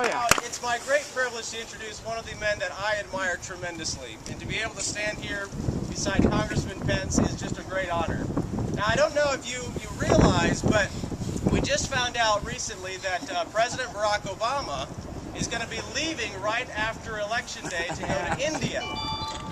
Now, it's my great privilege to introduce one of the men that I admire tremendously. And to be able to stand here beside Congressman Pence is just a great honor. Now, I don't know if you realize, but we just found out recently that President Barack Obama is going to be leaving right after Election Day to go to India.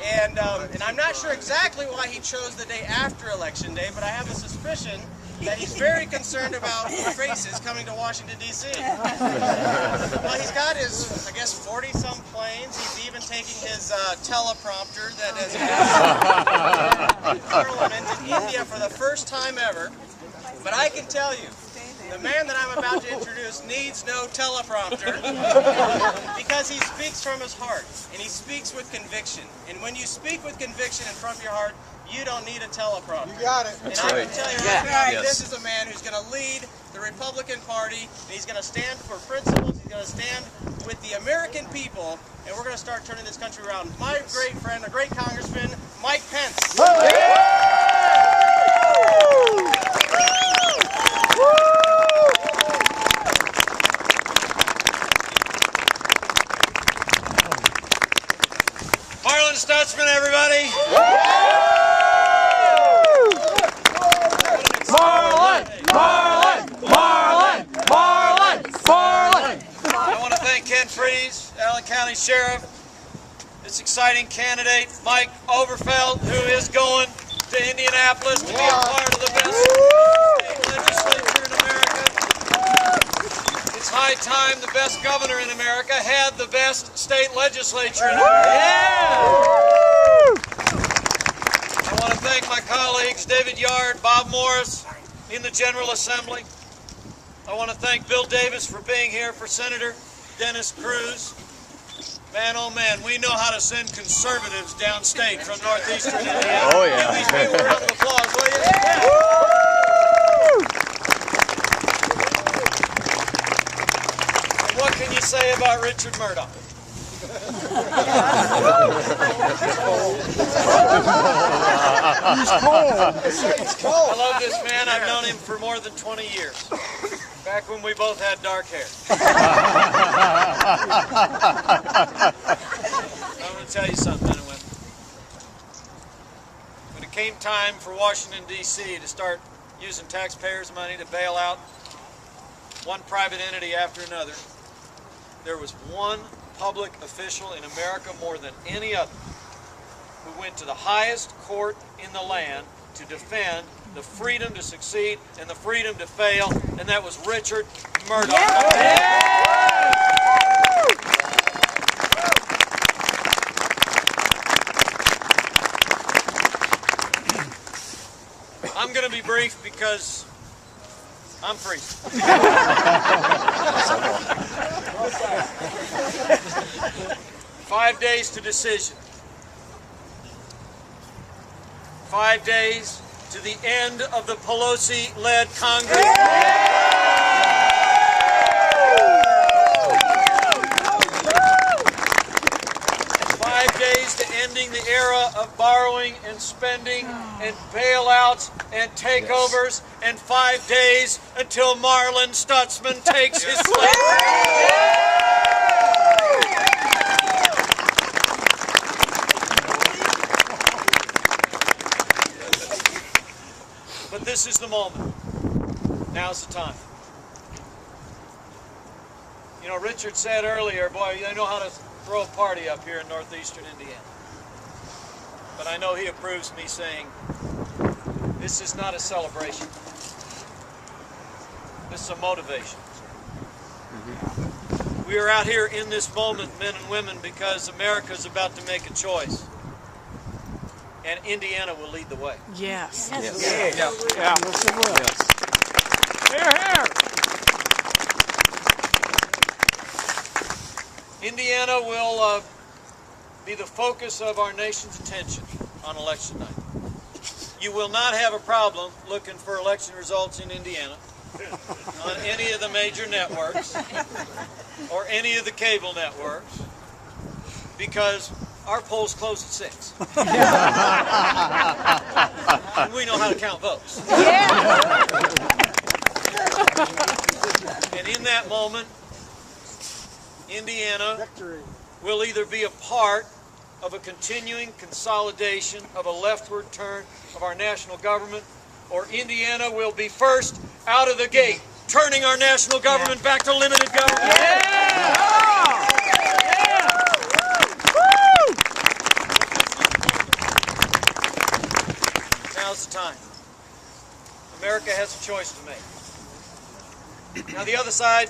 And I'm not sure exactly why he chose the day after Election Day, but I have a suspicion that he's very concerned about races coming to Washington, D.C. Well, he's got his, I guess, 40-some planes. He's even taking his teleprompter that has Parliament in India for the first time ever. But I can tell you, the man that I'm about to introduce needs no teleprompter because he speaks from his heart, and he speaks with conviction. And when you speak with conviction in from your heart, you don't need a teleprompter. You got it. And I can tell you right now, this is a man who's going to lead the Republican Party, and he's going to stand for principles, he's going to stand with the American people, and we're going to start turning this country around. My great friend, a great Congressman, Mike Pence. Marlin Stutzman, everybody! Marlin! Marlin! Marlin! Marlin! Marlin! I want to thank Ken Freeze, Allen County Sheriff, this exciting candidate, Mike Overfeld, who is going to Indianapolis to be a part of the best state legislature in America. It's high time the best governor in America had the best state legislature in America. I want to thank my colleagues, David Yard, Bob Morris, in the General Assembly. I want to thank Bill Davis for being here, for Senator Dennis Cruz. Man, oh man, we know how to send conservatives downstate from northeastern Indiana. Oh yeah. Give these people a round of applause, will you? And what can you say about Richard Murdoch? I love this man. I've known him for more than 20 years. Back when we both had dark hair. I'm going to tell you something, men and women. When it came time for Washington, D.C. to start using taxpayers' money to bail out one private entity after another, there was one public official in America more than any other who went to the highest court in the land to defend the freedom to succeed and the freedom to fail, and that was Richard Murdoch. I'm going to be brief because I'm freezing. 5 days to decision. 5 days to the end of the Pelosi-led Congress. 5 days to ending the era of borrowing and spending and bailouts and takeovers, and 5 days until Marlin Stutzman takes his place. But this is the moment. Now's the time. You know, Richard said earlier, boy, they know how to throw a party up here in northeastern Indiana. But I know he approves me saying, this is not a celebration. This is a motivation. We are out here in this moment, men and women, because America is about to make a choice. And Indiana will lead the way. Yes. Yes. Yes. Yeah. Yeah. Yes, it will. Yes. Here, here. Indiana will be the focus of our nation's attention on election night. You will not have a problem looking for election results in Indiana on any of the major networks or any of the cable networks, because our polls close at 6. And we know how to count votes. And in that moment, Indiana will either be a part of a continuing consolidation of a leftward turn of our national government, or Indiana will be first out of the gate, turning our national government back to limited government. Now's the time. America has a choice to make. Now the other side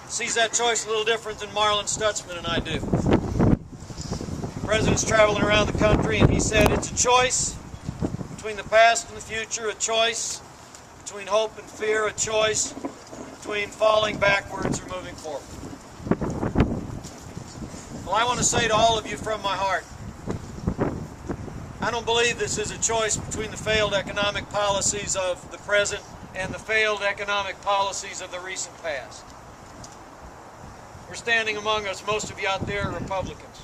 sees that choice a little different than Marlin Stutzman and I do. The president's traveling around the country and he said it's a choice between the past and the future, a choice between hope and fear, a choice between falling backwards or moving forward. Well, I want to say to all of you from my heart, I don't believe this is a choice between the failed economic policies of the present and the failed economic policies of the recent past. We're standing among us, most of you out there are Republicans.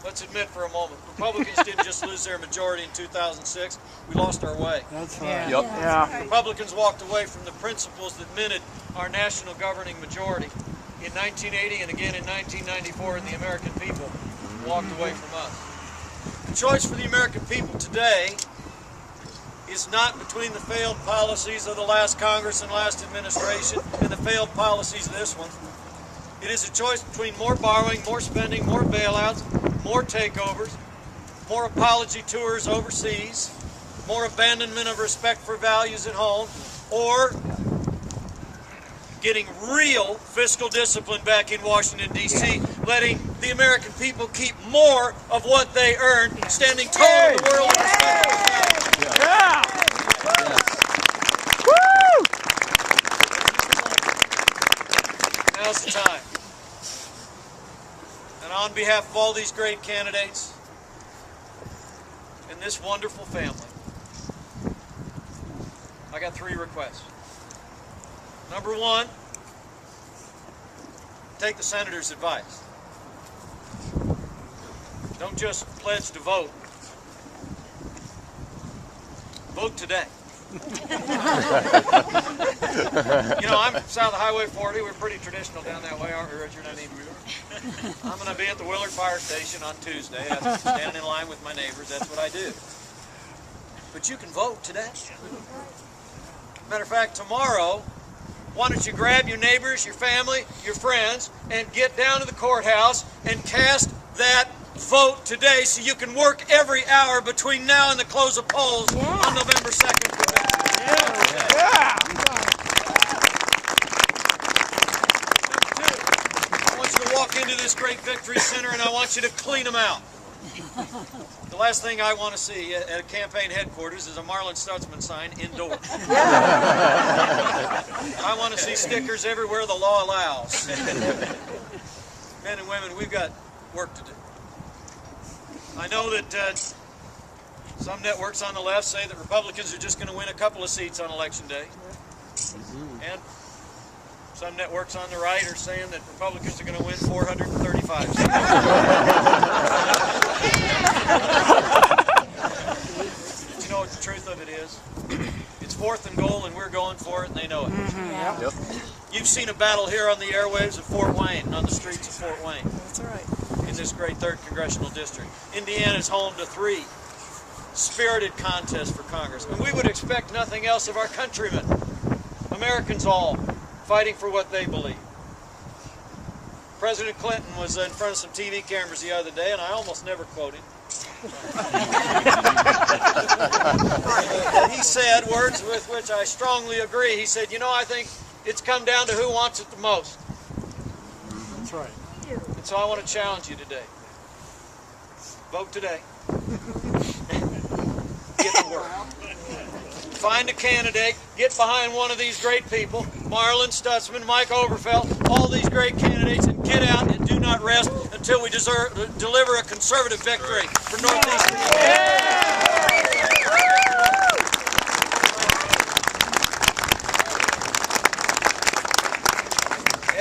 Let's admit for a moment, Republicans didn't just lose their majority in 2006, we lost our way. That's right. Yep. Yeah. Republicans walked away from the principles that minted our national governing majority. In 1980 and again in 1994, and the American people walked away from us. The choice for the American people today is not between the failed policies of the last Congress and last administration and the failed policies of this one. It is a choice between more borrowing, more spending, more bailouts, more takeovers, more apology tours overseas, more abandonment of respect for values at home, or getting real fiscal discipline back in Washington, D.C., letting the American people keep more of what they earn, standing tall in the world of respect. Yeah. Now's the time. And on behalf of all these great candidates and this wonderful family, I got 3 requests. Number 1, take the senator's advice. Don't just pledge to vote. Vote today. You know, I'm south of Highway 40. We're pretty traditional down that way, aren't we, Richard? I'm going to be at the Willard Fire Station on Tuesday. I'm standing in line with my neighbors. That's what I do. But you can vote today. Matter of fact, tomorrow, why don't you grab your neighbors, your family, your friends, and get down to the courthouse and cast that vote today so you can work every hour between now and the close of polls on November 2nd. I want you to walk into this great victory center and I want you to clean them out. The last thing I want to see at a campaign headquarters is a Marlin Stutzman sign indoors. I want to see stickers everywhere the law allows. Men and women, we've got work to do. I know that some networks on the left say that Republicans are just going to win a couple of seats on Election Day. And some networks on the right are saying that Republicans are going to win 435 seats. But you know what the truth of it is? It's 4th and goal and we're going for it and they know it. Yep. You've seen a battle here on the airwaves of Fort Wayne and on the streets of Fort Wayne. That's right. In this great 3rd Congressional District. Indiana is home to 3 spirited contests for Congress. And we would expect nothing else of our countrymen, Americans all, fighting for what they believe. President Clinton was in front of some TV cameras the other day, and I almost never quote him. He said words with which I strongly agree. He said, you know, I think it's come down to who wants it the most. That's right. And so I want to challenge you today. Vote today. Get to work. Find a candidate. Get behind one of these great people. Marlin Stutzman, Mike Oberfeld, all these great candidates, and get out and do not rest until we deliver a conservative victory for Northeast Indiana.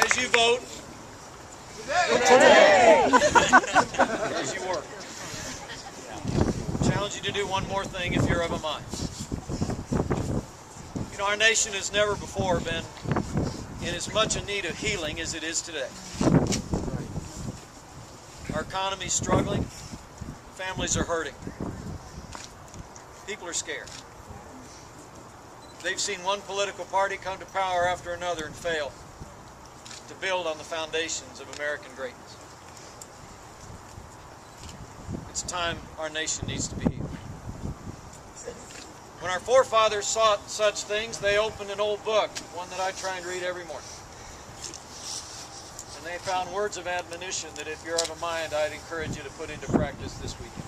As you vote, as you work, I challenge you to do one more thing if you're of a mind. You know, our nation has never before been in as much in need of healing as it is today. Our economy's struggling. Families are hurting. People are scared. They've seen one political party come to power after another and fail to build on the foundations of American greatness. It's time our nation needs to be healed. When our forefathers sought such things, they opened an old book, one that I try and read every morning. And they found words of admonition that if you're of a mind, I'd encourage you to put into practice this weekend.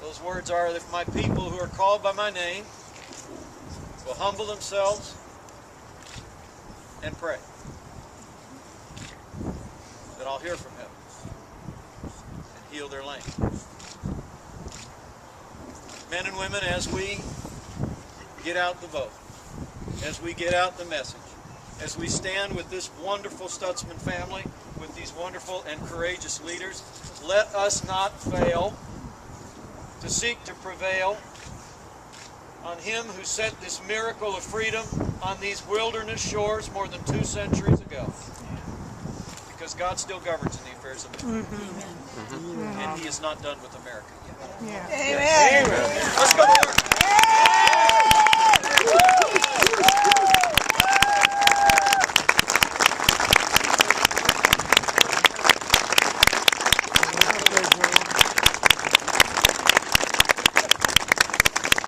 Those words are, if my people who are called by my name will humble themselves and pray, that I'll hear from heaven and heal their land. Men and women, as we get out the vote, as we get out the message, as we stand with this wonderful Stutzman family, with these wonderful and courageous leaders, let us not fail to seek to prevail on Him who set this miracle of freedom on these wilderness shores more than 2 centuries ago. Because God still governs in the affairs of men. And He is not done with America yet. Amen. Let's go to work.